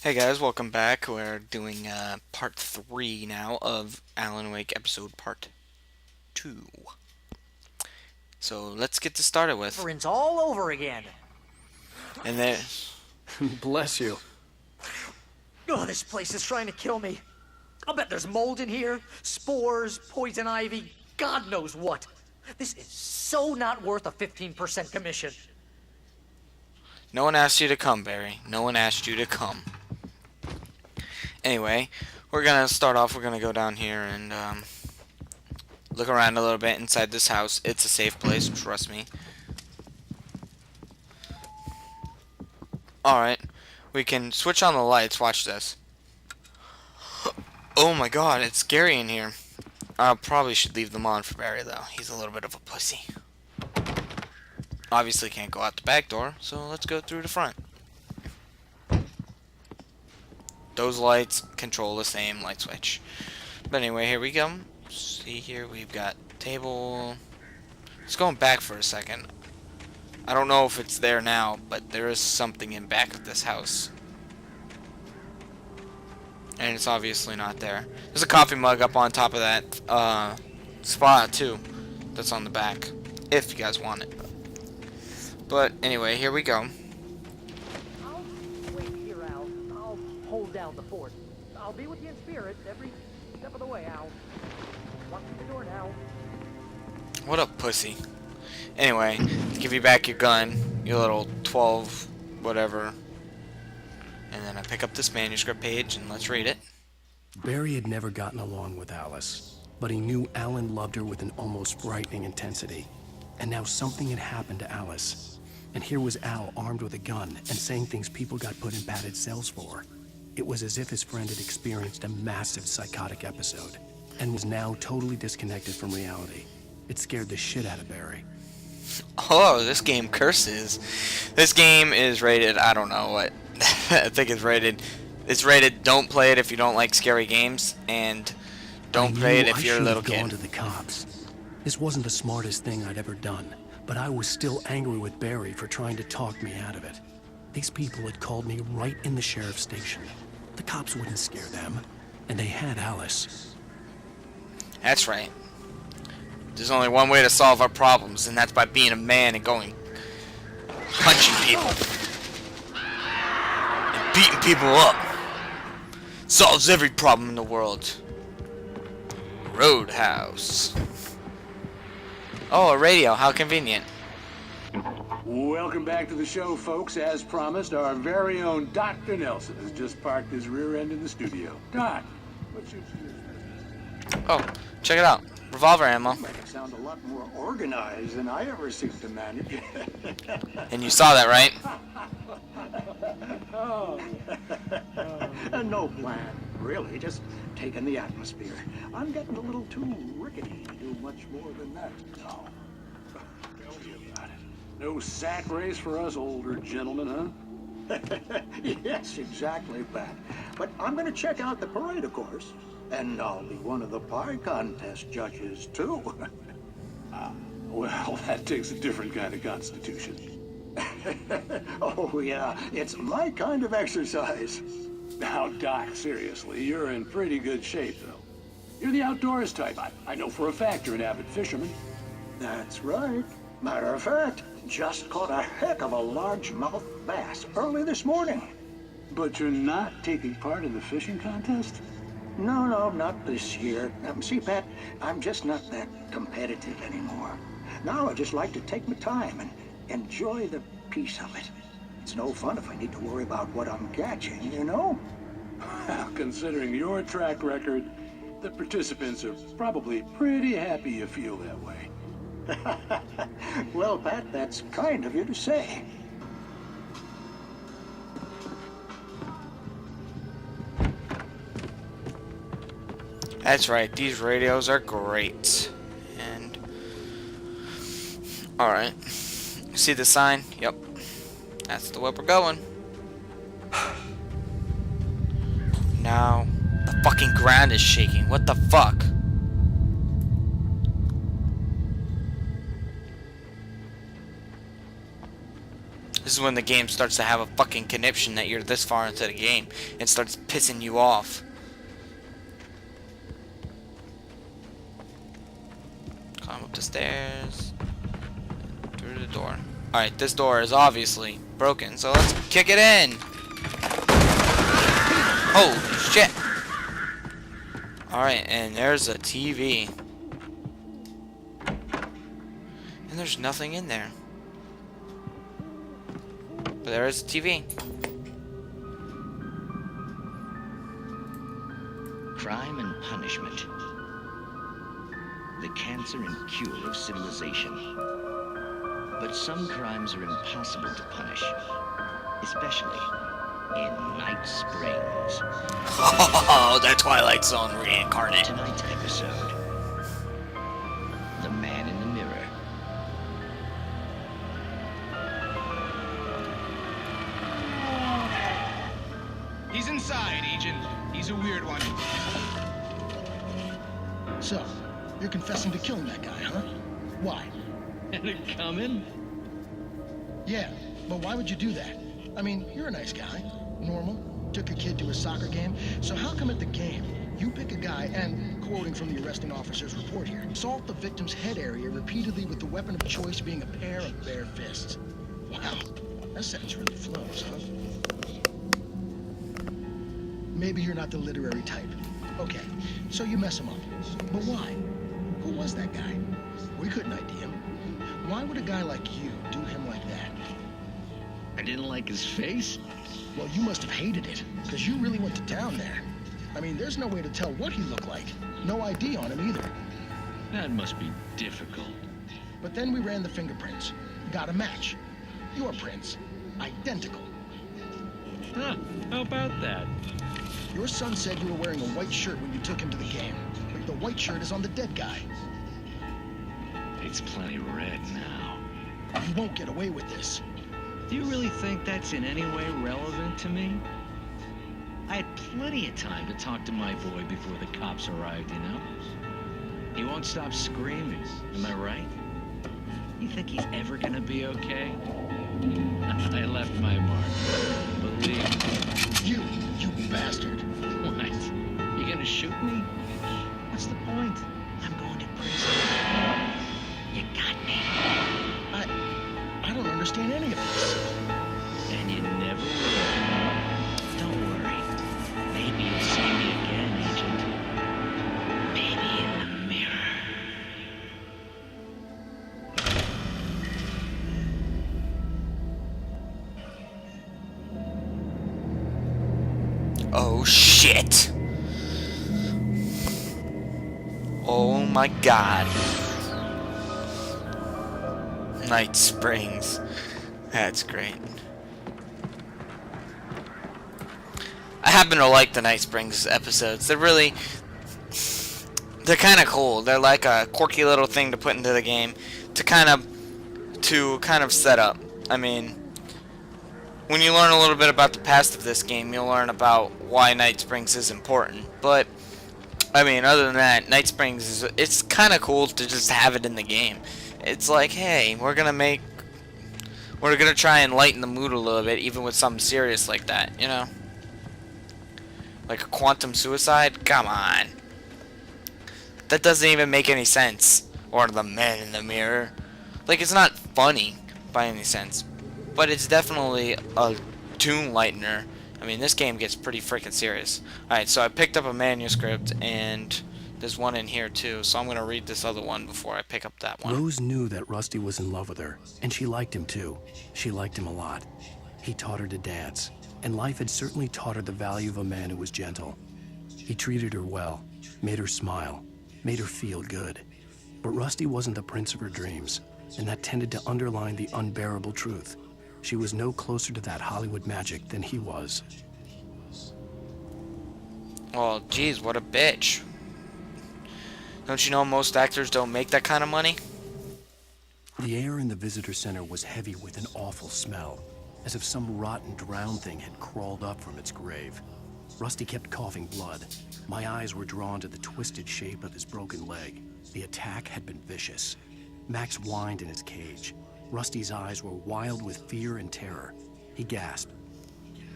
Hey guys, welcome back. We're doing part 3 now of Alan Wake episode part 2. So let's get this started with. Reference all over again. And there. Bless you. Oh, this place is trying to kill me. I'll bet there's mold in here, spores, poison ivy, God knows what. This is so not worth a 15% commission. No one asked you to come, Barry. No one asked you to come. Anyway, we're gonna start off. We're gonna go down here and look around a little bit inside this house. It's a safe place, trust me. Alright, we can switch on the lights. Watch this. Oh my god, it's scary in here. I probably should leave them on for Barry, though. He's a little bit of a pussy. Obviously can't go out the back door, so let's go through the front. Those lights control the same light switch. But anyway, here we go. See here, we've got table. It's going back for a second. I don't know if it's there now, but there is something in back of this house. And it's obviously not there. There's a coffee mug up on top of that spot too. That's on the back. If you guys want it. But anyway, here we go. I'll wait here, Al. I'll hold down the fort. I'll be with you in spirit every step of the way, Al. Walk through the door now. What a pussy. Anyway, give you back your gun, your little 12 whatever. And then I pick up this manuscript page and let's read it. Barry had never gotten along with Alice, but he knew Alan loved her with an almost frightening intensity. And now something had happened to Alice. And here was Al armed with a gun and saying things people got put in padded cells for. It was as if his friend had experienced a massive psychotic episode and was now totally disconnected from reality. It scared the shit out of Barry. Oh, this game curses. This game is rated, I don't know what. I think it's rated don't play it if you don't like scary games, and don't play it if you're a little kid. I should have gone to the cops. This wasn't the smartest thing I'd ever done, but I was still angry with Barry for trying to talk me out of it. These people had called me right in the sheriff's station. The cops wouldn't scare them, and they had Alice. That's right. There's only one way to solve our problems, and that's by being a man and going punching people and beating people up. Solves every problem in the world. Roadhouse. Oh, a radio. How convenient. Welcome back to the show, folks. As promised, our very own Dr. Nelson has just parked his rear end in the studio. Doc, what's your business? Oh, check it out. Revolver ammo. You make it sound a lot more organized than I ever seem to manage. And you saw that, right? No plan, really. Just taking the atmosphere. I'm getting a little too rickety to do much more than that. No. Tell me about it. No sack race for us older gentlemen, huh? Yes, exactly, Pat. But I'm going to check out the parade, of course. And I'll be one of the pie contest judges, too. Well, that takes a different kind of constitution. Oh, yeah. It's my kind of exercise. Now, Doc, seriously, you're in pretty good shape, though. You're the outdoors type. I know for a fact you're an avid fisherman. That's right. Matter of fact, just caught a heck of a largemouth bass early this morning. But you're not taking part in the fishing contest? No, not this year. See, Pat, I'm just not that competitive anymore. Now I just like to take my time and enjoy the peace of it. It's no fun if I need to worry about what I'm catching, you know? Well, considering your track record, the participants are probably pretty happy you feel that way. Well, Pat, that's kind of you to say. That's right, these radios are great. And alright. See the sign? Yep. That's the way we're going. Now the fucking ground is shaking. What the fuck? This is when the game starts to have a fucking conniption that you're this far into the game and starts pissing you off. Climb up the stairs. Through the door. Alright, this door is obviously broken, so let's kick it in! Holy shit! Alright, and there's a TV. And there's nothing in there. But there is a TV. Crime and punishment. The cancer and cure of civilization. But some crimes are impossible to punish, especially in Night Springs. Oh, the Twilight Zone reincarnate. Tonight's episode, The Man in the Mirror. He's inside, Agent. He's a weird one. So, you're confessing to killing that guy, huh? Why? And it coming? Yeah, but why would you do that? I mean, you're a nice guy. Normal. Took a kid to a soccer game. So how come at the game, you pick a guy and, quoting from the arresting officer's report here, assault the victim's head area repeatedly with the weapon of choice being a pair of bare fists? Wow, that sentence really flows, huh? Maybe you're not the literary type. Okay, so you mess him up. But why? Who was that guy? We couldn't ID him. Why would a guy like you do him like that? I didn't like his face. Well, you must have hated it, because you really went to town there. I mean, there's no way to tell what he looked like. No ID on him either. That must be difficult. But then we ran the fingerprints. Got a match. Your prints. Identical. Huh, how about that? Your son said you were wearing a white shirt when you took him to the game. But the white shirt is on the dead guy. It's plenty red now. You won't get away with this. Do you really think that's in any way relevant to me? I had plenty of time to talk to my boy before the cops arrived, you know? He won't stop screaming, am I right? You think he's ever gonna be okay? I left my mark. Believe me. You bastard. What? You gonna shoot me? What's the point? I'm going to prison. You got me. I don't understand any of this. And you never will. Don't worry. Maybe you'll see me again, Agent. Maybe in the mirror. Oh shit. Oh my god. Night Springs. That's great. I happen to like the Night Springs episodes. They're kind of cool. They're like a quirky little thing to put into the game to kind of set up. I mean, when you learn a little bit about the past of this game, you'll learn about why Night Springs is important. But I mean, other than that, Night Springs it's kind of cool to just have it in the game. It's like, hey, we're gonna try and lighten the mood a little bit, even with something serious like that, you know? Like a quantum suicide? Come on. That doesn't even make any sense. Or the Man in the Mirror. Like, it's not funny by any sense. But it's definitely a tune lightener. I mean, this game gets pretty freaking serious. Alright, so I picked up a manuscript, and there's one in here too, so I'm going to read this other one before I pick up that one. Rose knew that Rusty was in love with her, and she liked him too. She liked him a lot. He taught her to dance, and life had certainly taught her the value of a man who was gentle. He treated her well, made her smile, made her feel good. But Rusty wasn't the prince of her dreams, and that tended to underline the unbearable truth. She was no closer to that Hollywood magic than he was. Well, geez, what a bitch. Don't you know most actors don't make that kind of money? The air in the visitor center was heavy with an awful smell, as if some rotten drowned thing had crawled up from its grave. Rusty kept coughing blood. My eyes were drawn to the twisted shape of his broken leg. The attack had been vicious. Max whined in his cage. Rusty's eyes were wild with fear and terror. He gasped.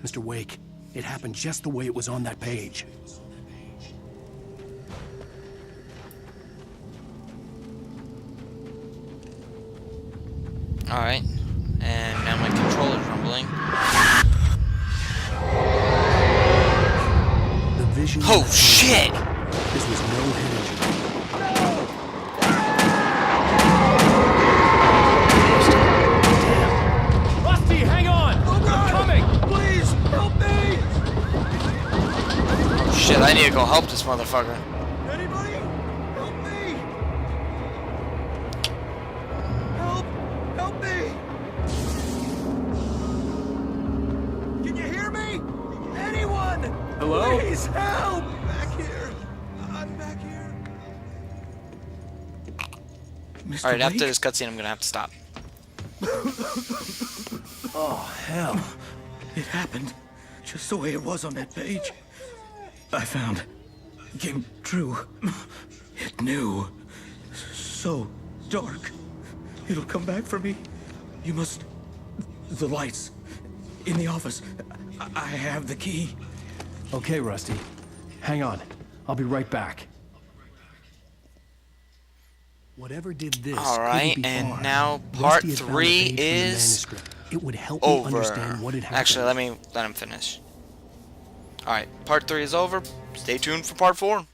Mr. Wake, it happened just the way it was on that page. Alright. And now my controller's rumbling. The vision. Oh shit! This was no head injury. Rusty, hang on! I'm coming! Please, help me! Shit, I need to go help this motherfucker. Anybody? Help me! Help! Help me! Can you hear me? Anyone? Hello? Please help! Back here. I'm back here. Mr. Alright, after Wake? this cutscene, I'm gonna have to stop. Oh, hell. It happened just the way it was on that page. I found. Came true. It knew. So dark. It'll come back for me. You must. The lights. In the office. I have the key. Okay, Rusty. Hang on. I'll be right back. Whatever did this Alright, couldn't be and far. now part Rusty had found a 3 page from the is manuscript. It would help me over. understand what had happened. Actually, let him finish. Alright, part 3 is over. Stay tuned for part 4.